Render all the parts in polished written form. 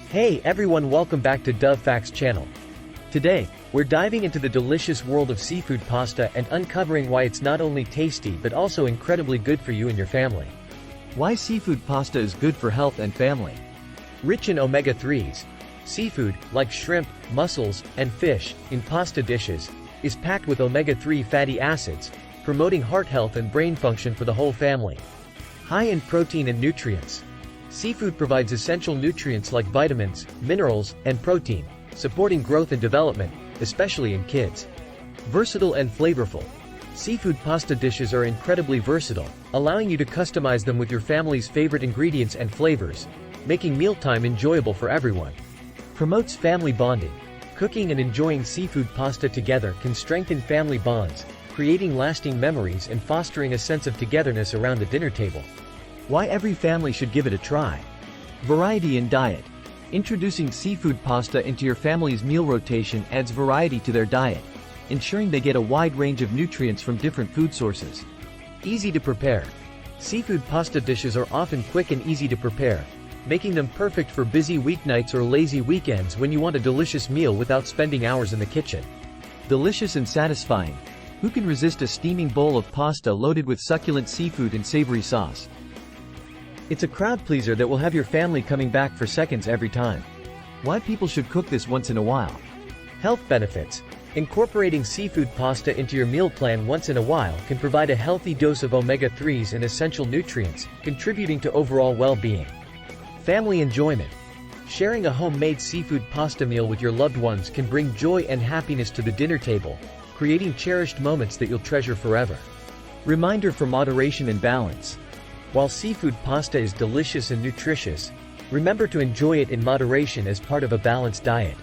Hey everyone, welcome back to Dove Facts channel. Today, we're diving into the delicious world of seafood pasta and uncovering why it's not only tasty but also incredibly good for you and your family. Why seafood pasta is good for health and family. Rich in omega-3s, seafood, like shrimp, mussels, and fish, in pasta dishes, is packed with omega-3 fatty acids, promoting heart health and brain function for the whole family. High in protein and nutrients. Seafood provides essential nutrients like vitamins, minerals, and protein, supporting growth and development, especially in kids. Versatile and flavorful. Seafood pasta dishes are incredibly versatile, allowing you to customize them with your family's favorite ingredients and flavors, making mealtime enjoyable for everyone. Promotes family bonding. Cooking and enjoying seafood pasta together can strengthen family bonds, creating lasting memories and fostering a sense of togetherness around the dinner table. Why every family should give it a try. Variety in diet. Introducing seafood pasta into your family's meal rotation adds variety to their diet, ensuring they get a wide range of nutrients from different food sources. Easy to prepare. Seafood pasta dishes are often quick and easy to prepare, making them perfect for busy weeknights or lazy weekends when you want a delicious meal without spending hours in the kitchen. Delicious and satisfying. Who can resist a steaming bowl of pasta loaded with succulent seafood and savory sauce? It's a crowd pleaser that will have your family coming back for seconds every time. Why people should cook this once in a while. Health benefits. Incorporating seafood pasta into your meal plan once in a while can provide a healthy dose of omega-3s and essential nutrients, contributing to overall well-being. Family enjoyment. Sharing a homemade seafood pasta meal with your loved ones can bring joy and happiness to the dinner table, creating cherished moments that you'll treasure forever. Reminder for moderation and balance. While seafood pasta is delicious and nutritious, remember to enjoy it in moderation as part of a balanced diet.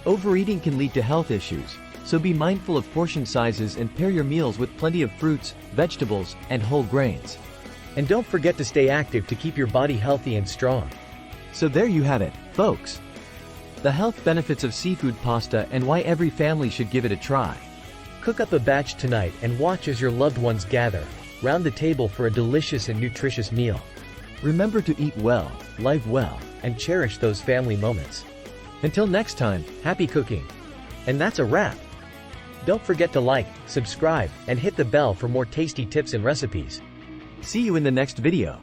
Overeating can lead to health issues, so be mindful of portion sizes and pair your meals with plenty of fruits, vegetables, and whole grains. And don't forget to stay active to keep your body healthy and strong. So there you have it, folks. The health benefits of seafood pasta and why every family should give it a try. Cook up a batch tonight and watch as your loved ones gather round the table for a delicious and nutritious meal. Remember to eat well, live well, and cherish those family moments. Until next time, happy cooking. And that's a wrap. Don't forget to like, subscribe, and hit the bell for more tasty tips and recipes. See you in the next video.